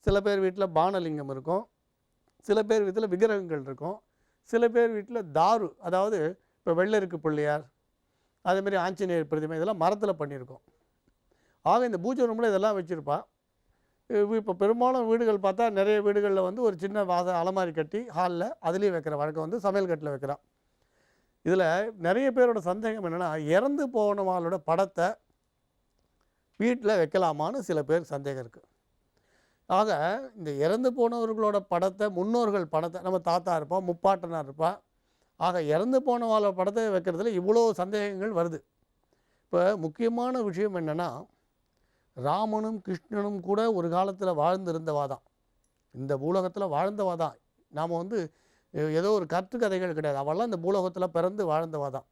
சில பேர் வீட்டில் பானலிங்கம் இருக்கும், சில பேர் வீட்டில் விக்கிரகங்கள் இருக்கும், சில பேர் வீட்டில் தாரு, அதாவது இப்போ வெள்ளருக்கு பிள்ளையார், அதேமாதிரி ஆஞ்சநேயர் பிரதிமை, இதெல்லாம் மரத்தில் பண்ணியிருக்கோம். ஆக இந்த பூஜை ரூமில் இதெல்லாம் வச்சுருப்பா. இப்போ பெரும்பாலும் வீடுகள் பார்த்தா நிறைய வீடுகளில் வந்து ஒரு சின்ன அலமாரி கட்டி ஹாலில் அதுலேயும் வைக்கிற வழக்கம் வந்து சமையல் கட்டில் வைக்கிறான். இதில் நிறைய பேரோட சந்தேகம் என்னென்னா, இறந்து போனவாளோட படத்தை வீட்டில் வைக்கலாமான்னு சில பேர் சந்தேகம் இருக்குது. ஆக இந்த இறந்து போனவர்களோட படத்தை, முன்னோர்கள் படத்தை, நம்ம தாத்தா இருப்போம், முப்பாட்டனார் இருப்பா, ஆக இறந்து போனவாளோட படத்தை வைக்கிறதுல இவ்வளோ சந்தேகங்கள் வருது. இப்போ முக்கியமான விஷயம் என்னென்னா, ராமனும் கிருஷ்ணனும் கூட ஒரு காலத்தில் வாழ்ந்திருந்தவா தான், இந்த பூலோகத்தில் வாழ்ந்தவா தான். நாம் வந்து ஏதோ ஒரு கட்டுக்கதைகள் கிடையாது, அவெல்லாம் இந்த பூலோகத்தில் பிறந்து வாழ்ந்தவா தான்.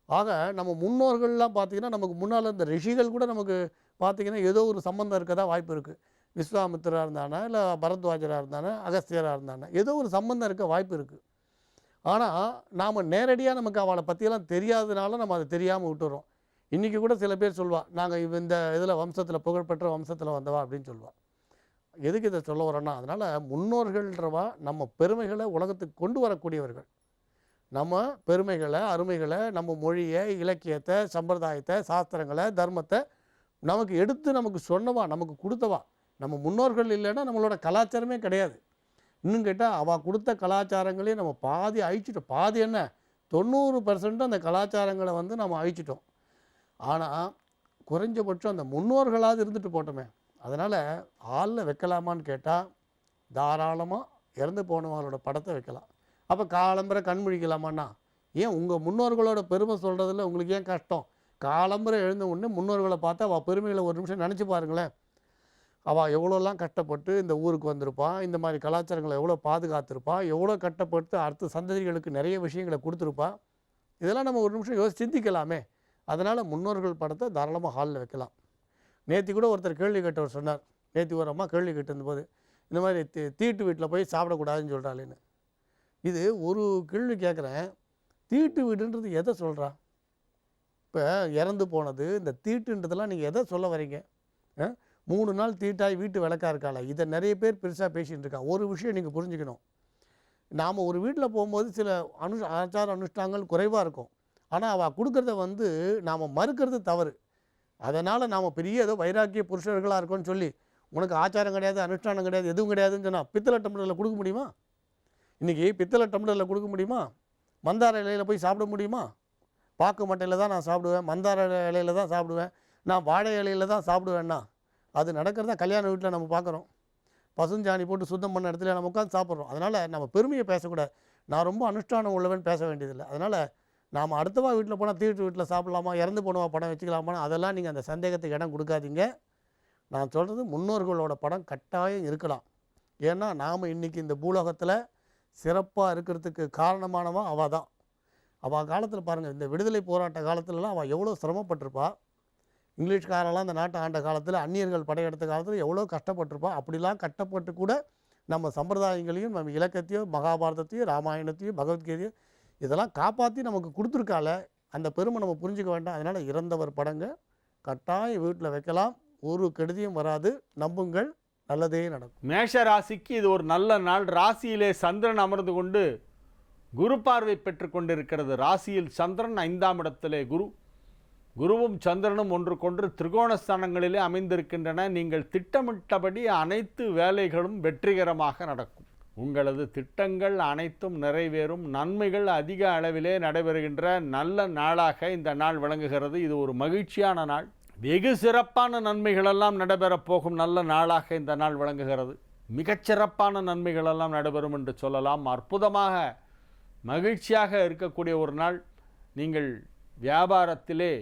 ஆக நம்ம முன்னோர்கள்லாம் பார்த்திங்கன்னா, நமக்கு முன்னால் இந்த ரிஷிகள் கூட நமக்கு பார்த்திங்கன்னா ஏதோ ஒரு சம்பந்தம் இருக்க தான் வாய்ப்பு இருக்குது. விஸ்வாமித்திராக இருந்தானே, இல்லை பரத்வாஜராக இருந்தானே, அகஸ்தியராக இருந்தானே, ஏதோ ஒரு சம்பந்தம் இருக்க வாய்ப்பு இருக்குது. ஆனால் நாம் நேரடியாக நமக்கு அவளை பற்றியெல்லாம் தெரியாததுனால நம்ம அதை தெரியாமல் விட்டுறோம். இன்றைக்கி கூட சில பேர் சொல்லுவாள், நாங்கள் இந்த இதில் வம்சத்தில் புகழ்பெற்ற வம்சத்தில் வந்தவா அப்படின்னு சொல்லுவாள். எதுக்கு இதை சொல்ல வரோன்னா, அதனால் முன்னோர்கள்ன்றவா நம்ம பெருமைகளை உலகத்துக்கு கொண்டு வரக்கூடியவர்கள். நம்ம பெருமைகளை, அருமைகளை, நம்ம மொழியை, இலக்கியத்தை, சம்பிரதாயத்தை, சாஸ்திரங்களை, தர்மத்தை நமக்கு எடுத்து நமக்கு சொன்னவா, நமக்கு கொடுத்தவா. நம்ம முன்னோர்கள் இல்லைன்னா நம்மளோட கலாச்சாரமே கிடையாது. இன்னும் கேட்டால் அவள் கொடுத்த கலாச்சாரங்களையும் நம்ம பாதி அழிச்சிட்டோம். பாதி என்ன, 90% அந்த கலாச்சாரங்களை வந்து நம்ம அழிச்சிட்டோம். ஆனால் குறைஞ்சபட்சம் அந்த முன்னோர்களாவது இருந்துட்டு போட்டோமே. அதனால் ஹாலில் வைக்கலாமான்னு கேட்டால் தாராளமாக இறந்து போனவங்களோட படத்தை வைக்கலாம். அப்போ காலம்பரை கண் முழிக்கலாமான்னா, ஏன் உங்கள் முன்னோர்களோட பெருமை சொல்கிறதுல உங்களுக்கு ஏன் கஷ்டம்? காலம்பரை எழுந்த உடனே முன்னோர்களை பார்த்தா அவள் பெருமைகளை ஒரு நிமிஷம் நினச்சி பாருங்களேன். அவள் எவ்வளோலாம் கஷ்டப்பட்டு இந்த ஊருக்கு வந்திருப்பான், இந்த மாதிரி கலாச்சாரங்களை எவ்வளோ பாதுகாத்திருப்பாள், எவ்வளோ கஷ்டப்பட்டு அடுத்த சந்ததிகளுக்கு நிறைய விஷயங்களை கொடுத்துருப்பா. இதெல்லாம் நம்ம ஒரு நிமிஷம் சிந்திக்கலாமே. அதனால் முன்னோர்கள் படத்தை தாராளமாக ஹாலில் வைக்கலாம். நேற்று கூட ஒருத்தர் கேள்வி கேட்டவர் சொன்னார், நேற்று ஒரு அம்மா கேள்வி கேட்டிருந்தபோது, இந்த மாதிரி தீட்டு வீட்டில் போய் சாப்பிடக்கூடாதுன்னு சொல்கிறாளேன்னு. இது ஒரு கேள்வி கேட்குறேன், தீட்டு வீடுன்றது எதை சொல்கிறா? இப்போ இறந்து போனது இந்த தீட்டுன்றதெல்லாம் நீங்கள் எதை சொல்ல வரீங்க? 3 நாள் தீட்டாய் வீட்டு விளக்கா இருக்காளா? இதை நிறைய பேர் பெருசாக பேசிகிட்டு இருக்கா. ஒரு விஷயம் நீங்கள் புரிஞ்சுக்கணும், நாம் ஒரு வீட்டில் போகும்போது சில ஆச்சார அனுஷ்டானங்கள் குறைவாக இருக்கும். ஆனால் அவள் கொடுக்குறத வந்து நாம் மறுக்கிறது தவறு. அதனால் நாம் பெரிய ஏதோ வைராக்கிய புருஷர்களாக இருக்கோன்னு சொல்லி உனக்கு ஆச்சாரம் கிடையாது, அனுஷ்டானம் கிடையாது, எதுவும் கிடையாதுன்னு சொன்னால் பித்தளை டம்ளரில் கொடுக்க முடியுமா? இன்றைக்கி பித்தளை டம்ளரில் கொடுக்க முடியுமா? மந்தார இலையில் போய் சாப்பிட முடியுமா? பாக்கு மட்டையில் தான் நான் சாப்பிடுவேன், மந்தார இலையில் தான் சாப்பிடுவேன், நான் வாழை இலையில் தான் சாப்பிடுவேன்னா அது நடக்கிறதா கல்யாண வீட்டில் நம்ம பார்க்குறோம். பசுஞ்சாணி போட்டு சுத்தம் பண்ண இடத்துல நம்ம உட்காந்து சாப்பிட்றோம். அதனால் நம்ம பெருமையை பேசக்கூடாது. நான் ரொம்ப அனுஷ்டானம் உள்ளவன் பேச வேண்டியதில்லை. அதனால் நாம் அடுத்தவா வீட்டில் போனால் தீட்டு வீட்டில் சாப்பிடலாமா, இறந்து போனவா படம் வச்சுக்கலாமா, அதெல்லாம் நீங்கள் அந்த சந்தேகத்துக்கு இடம் கொடுக்காதீங்க. நான் சொல்கிறது முன்னோர்களோட படம் கட்டாயம் இருக்கலாம். ஏன்னா நாம் இன்றைக்கி இந்த பூலோகத்தில் சிறப்பாக இருக்கிறதுக்கு காரணமானவா அவள் தான். அவள் காலத்தில் பாருங்கள், இந்த விடுதலை போராட்ட காலத்துலலாம் அவள் எவ்வளோ சிரமப்பட்டிருப்பா. இங்கிலீஷ்காரெல்லாம் அந்த நாட்டை ஆண்ட காலத்தில், அந்நியர்கள் படையெடுத்த காலத்தில் எவ்வளோ கஷ்டப்பட்டிருப்பா. அப்படிலாம் கஷ்டப்பட்டு கூட நம்ம சம்பிரதாயங்களையும், நம்ம இலக்கியத்தையும், மகாபாரதத்தையும், ராமாயணத்தையும், பகவத்கீதையும் இதெல்லாம் காப்பாற்றி நமக்கு கொடுத்துருக்கால. அந்த பெருமை நம்ம புரிஞ்சுக்க வேண்டாம். அதனால் இறந்தவர் படங்க கட்டாயம் வீட்டில் வைக்கலாம், ஒரு கெடுதியும் வராது. நம்புங்கள், நல்லதே நடக்கும். மேஷ ராசிக்கு இது ஒரு நல்ல நாள். ராசியிலே சந்திரன் அமர்ந்து கொண்டு குரு பார்வை பெற்று கொண்டிருக்கிறது. ராசியில் சந்திரன், 5ஆம் இடத்திலே குருவும் சந்திரனும் ஒன்றுக்கொன்று திரிகோணஸ்தானங்களிலே அமைந்திருக்கின்றன. நீங்கள் திட்டமிட்டபடி அனைத்து வேலைகளும் வெற்றிகரமாக நடக்கும். உங்களது திட்டங்கள் அனைத்தும் நிறைவேறும். நன்மைகள் அதிக அளவிலே நடைபெறுகின்ற நல்ல நாளாக இந்த நாள் விளங்குகிறது. இது ஒரு மகிழ்ச்சியான நாள். வெகு சிறப்பான நன்மைகளெல்லாம் நடைபெறப் போகும் நல்ல நாளாக இந்த நாள் விளங்குகிறது. மிகச்சிறப்பான நன்மைகளெல்லாம் நடைபெறும் என்று சொல்லலாம். அற்புதமாக மகிழ்ச்சியாக இருக்கக்கூடிய ஒரு நாள். நீங்கள் வியாபாரத்திலே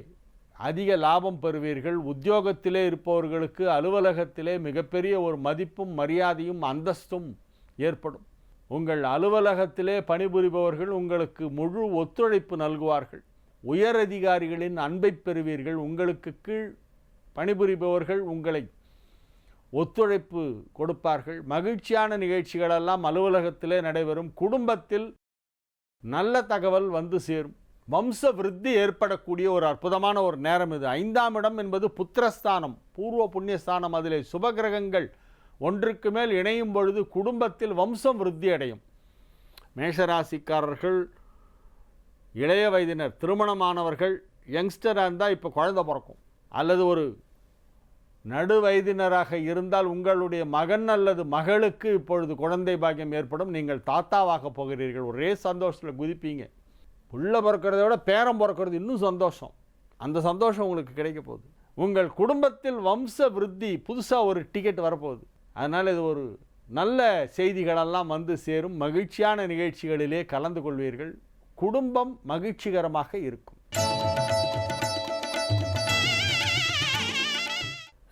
அதிக லாபம் பெறுவீர்கள். உத்தியோகத்திலே இருப்பவர்களுக்கு அலுவலகத்திலே மிகப்பெரிய ஒரு மதிப்பும் மரியாதையும் அந்தஸ்தும் ஏற்படும். உங்கள் அலுவலகத்திலே பணிபுரிபவர்கள் உங்களுக்கு முழு ஒத்துழைப்பு நல்குவார்கள். உயர் அதிகாரிகளின் அன்பை பெறுவீர்கள். உங்களுக்கு கீழ் பணிபுரிபவர்கள் உங்களை ஒத்துழைப்பு கொடுப்பார்கள். மகிழ்ச்சியான நிகழ்ச்சிகளெல்லாம் அலுவலகத்திலே நடைபெறும். குடும்பத்தில் நல்ல தகவல் வந்து சேரும். வம்ச விருத்தி ஏற்படக்கூடிய ஒரு அற்புதமான ஒரு நேரம் இது. 5ஆம் இடம் என்பது புத்திரஸ்தானம், பூர்வ புண்ணியஸ்தானம். அதிலே சுபகிரகங்கள் ஒன்றுக்கு மேல் இணையும் பொழுது குடும்பத்தில் வம்சம் விருத்தி அடையும். மேஷராசிக்காரர்கள், இளைய வயதினர், திருமணமானவர்கள், யங்ஸ்டராக இருந்தால் இப்போ குழந்தை பிறக்கும். அல்லது ஒரு நடு வயதினராக இருந்தால் உங்களுடைய மகன் அல்லது மகளுக்கு இப்பொழுது குழந்தை பாக்கியம் ஏற்படும். நீங்கள் தாத்தாவாக போகிறீர்கள். ஒரே சந்தோஷத்தில் குதிப்பீங்க. புள்ள பிறக்கிறத விட பேரம் பிறக்கிறது இன்னும் சந்தோஷம். அந்த சந்தோஷம் உங்களுக்கு கிடைக்க போகுது. உங்கள் குடும்பத்தில் வம்ச விருத்தி, புதுசாக ஒரு டிக்கெட் வரப்போகுது. அதனால் இது ஒரு நல்ல செய்திகளெல்லாம் வந்து சேரும். மகிழ்ச்சியான நிகழ்ச்சிகளிலே கலந்து கொள்வீர்கள். குடும்பம் மகிழ்ச்சிகரமாக இருக்கும்.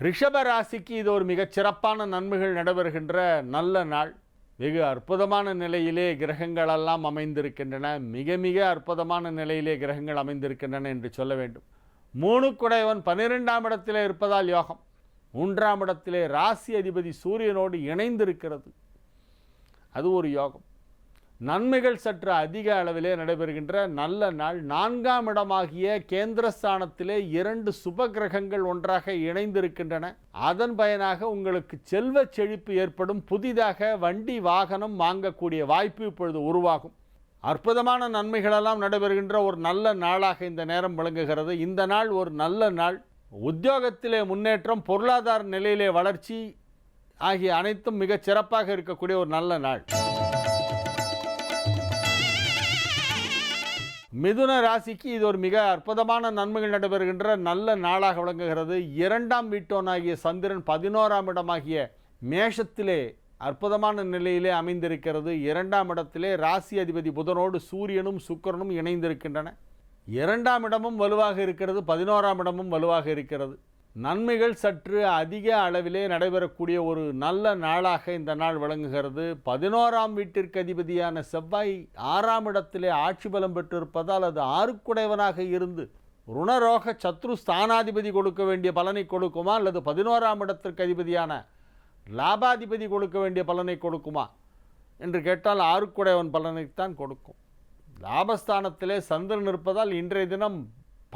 ரிஷப ராசிக்கு இது ஒரு மிகச் சிறப்பான நன்மைகள் நடைபெறுகின்ற நல்ல நாள். வெகு அற்புதமான நிலையிலே கிரகங்களெல்லாம் அமைந்திருக்கின்றன. மிக மிக அற்புதமான நிலையிலே கிரகங்கள் அமைந்திருக்கின்றன என்று சொல்ல வேண்டும். 3 குடையவன் 12ஆம் இடத்திலே இருப்பதால் யோகம். 3ஆம் இடத்திலே ராசி அதிபதி சூரியனோடு இணைந்திருக்கிறது. அது ஒரு யோகம். நன்மைகள் சற்று அதிக அளவிலே நடைபெறுகின்ற நல்ல நாள். 4ஆம் இடமாகிய கேந்திரஸ்தானத்திலே 2 சுப கிரகங்கள் ஒன்றாக இணைந்திருக்கின்றன. அதன் பயனாக உங்களுக்கு செல்வ செழிப்பு ஏற்படும். புதிதாக வண்டி வாகனம் வாங்கக்கூடிய வாய்ப்பு இப்பொழுது உருவாகும். அற்புதமான நன்மைகளெல்லாம் நடைபெறுகின்ற ஒரு நல்ல நாளாக இந்த நேரம் விளங்குகிறது. இந்த நாள் ஒரு நல்ல நாள். உத்தியோகத்திலே முன்னேற்றம், பொருளாதார நிலையிலே வளர்ச்சி ஆகிய அனைத்தும் மிகச் சிறப்பாக இருக்கக்கூடிய ஒரு நல்ல நாள். மிதுன ராசிக்கு இது ஒரு மிக அற்புதமான நன்மைகள் நடைபெறுகின்ற நல்ல நாளாக விளங்குகிறது. 2ஆம் வீட்டோனாகிய சந்திரன் 11ஆம் இடமாகிய மேஷத்திலே அற்புதமான நிலையிலே அமைந்திருக்கிறது. 2ஆம் இடத்திலே ராசி அதிபதி புதனோடு சூரியனும் சுக்கிரனும் இணைந்திருக்கின்றன. 2ஆம் இடமும் வலுவாக இருக்கிறது, 11ஆம் இடமும் வலுவாக இருக்கிறது. நன்மைகள் சற்று அதிக அளவிலே நடைபெறக்கூடிய ஒரு நல்ல நாளாக இந்த நாள் விளங்குகிறது. 11ஆம் வீட்டிற்கு அதிபதியான செவ்வாய் 6ஆம் இடத்திலே ஆட்சி பலம் பெற்றிருப்பதால் அது 6 குடையவனாக இருந்து ருணரோக சத்ரு ஸ்தானாதிபதி கொடுக்க வேண்டிய பலனை கொடுக்குமா, அல்லது 11ஆம் இடத்திற்கு அதிபதியான லாபாதிபதி கொடுக்க வேண்டிய பலனை கொடுக்குமா என்று கேட்டால் 6 குடையவன் பலனைத்தான் கொடுக்கும். லாபஸ்தானத்திலே சந்திரன் இருப்பதால் இன்றைய தினம்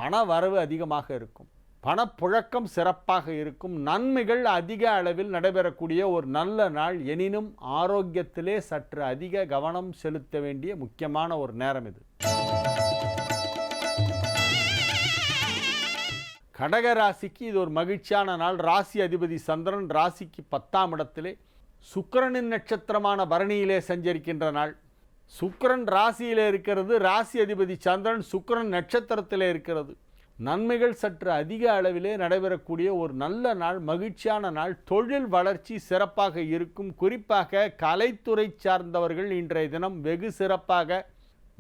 பண வரவு அதிகமாக இருக்கும். பணப்புழக்கம் சிறப்பாக இருக்கும். நன்மைகள் அதிக அளவில் நடைபெறக்கூடிய ஒரு நல்ல நாள். எனினும் ஆரோக்கியத்திலே சற்று அதிக கவனம் செலுத்த வேண்டிய முக்கியமான ஒரு நேரம் இது. கடக ராசிக்கு இது ஒரு மகிழ்ச்சியான நாள். ராசி அதிபதி சந்திரன் ராசிக்கு 10ஆம் இடத்திலே சுக்கிரனின் நட்சத்திரமான பரணியிலே சஞ்சரிக்கின்ற நாள். சுக்கிரன் ராசியிலே இருக்கிறது. ராசி அதிபதி சந்திரன் சுக்கிரன் நட்சத்திரத்திலே இருக்கிறது. நன்மைகள் சற்று அதிக அளவிலே நடைபெறக்கூடிய ஒரு நல்ல நாள், மகிழ்ச்சியான நாள். தொழில் வளர்ச்சி சிறப்பாக இருக்கும். குறிப்பாக கலைத்துறை சார்ந்தவர்கள் இன்றைய தினம் வெகு சிறப்பாக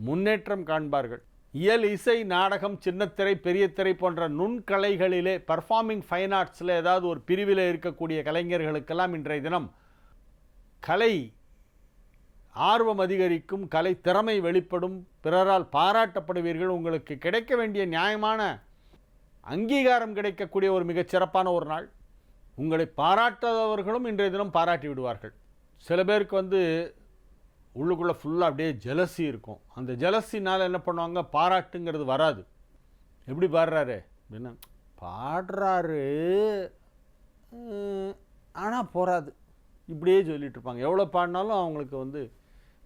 முன்னேற்றம் காண்பார்கள். இயல், இசை, நாடகம், சின்னத்திரை, பெரிய திரை போன்ற நுண்கலைகளிலே, பர்ஃபார்மிங் ஃபைன் ஆர்ட்ஸில் ஏதாவது ஒரு பிரிவில் இருக்கக்கூடிய கலைஞர்களுக்கெல்லாம் இன்றைய தினம் கலை ஆர்வம் அதிகரிக்கும். கலை திறமை வெளிப்படும். பிறரால் பாராட்டப்படுவீர்கள். உங்களுக்கு கிடைக்க வேண்டிய நியாயமான அங்கீகாரம் கிடைக்கக்கூடிய ஒரு மிகச்சிறப்பான ஒரு நாள். உங்களை பாராட்டாதவர்களும் இன்றைய தினம் பாராட்டி விடுவார்கள். சில பேருக்கு உள்ளுக்குள்ளே ஃபுல்லாக அப்படியே ஜெலசி இருக்கும். அந்த ஜெலசினால் என்ன பண்ணுவாங்க, பாராட்டுங்கிறது வராது. எப்படி பாடுறாரு அப்படின்னா, பாடுறாரு ஆனால் போகாது, இப்படியே சொல்லிட்டு இருப்பாங்க. எவ்வளோ பாடினாலும் அவங்களுக்கு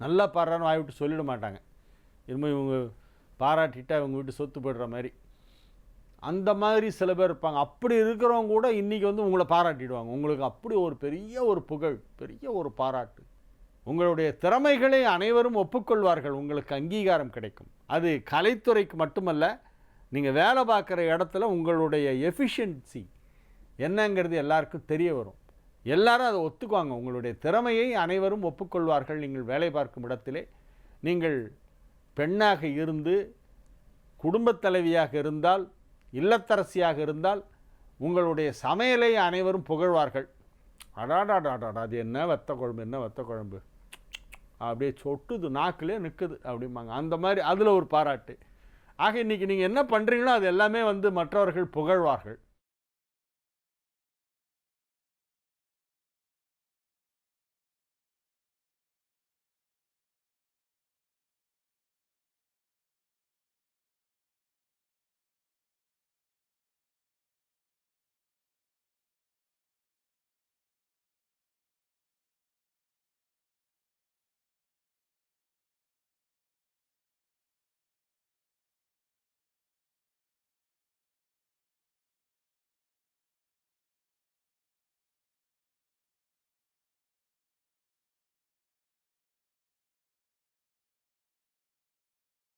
நல்லா பாடுறான்னு வாய் விட்டு சொல்லிட மாட்டாங்க. இனிமேல் இவங்க பாராட்டிட்டா இவங்க வீட்டு சொத்து போய்டுற மாதிரி அந்த மாதிரி சில பேர் இருப்பாங்க. அப்படி இருக்கிறவங்க கூட இன்றைக்கி உங்களை பாராட்டிடுவாங்க. உங்களுக்கு அப்படி ஒரு பெரிய ஒரு புகழ், பெரிய ஒரு பாராட்டு. உங்களுடைய திறமைகளை அனைவரும் ஒப்புக்கொள்வார்கள். உங்களுக்கு அங்கீகாரம் கிடைக்கும். அது கலைத்துறைக்கு மட்டுமல்ல, நீங்கள் வேலை பார்க்குற இடத்துல உங்களுடைய எஃபிஷியன்சி என்னங்கிறது எல்லாருக்கும் தெரிய வரும். எல்லாரும் அதை ஒத்துக்குவாங்க. உங்களுடைய திறமையை அனைவரும் ஒப்புக்கொள்வார்கள். நீங்கள் வேலை பார்க்கும் இடத்திலே நீங்கள் பெண்ணாக இருந்து, குடும்பத் தலைவியாக இருந்தால், இல்லத்தரசியாக இருந்தால் உங்களுடைய சமையலை அனைவரும் புகழ்வார்கள். அடாடாடாடா, அது என்ன வத்த குழம்பு, என்ன வத்த குழம்பு, அப்படியே சொட்டுது, நாக்கிலே நிற்குது அப்படிம்பாங்க. அந்த மாதிரி அதில் ஒரு பாராட்டு. ஆக இன்றைக்கி நீங்கள் என்ன பண்ணுறீங்களோ அது எல்லாமே மற்றவர்கள் புகழ்வார்கள்.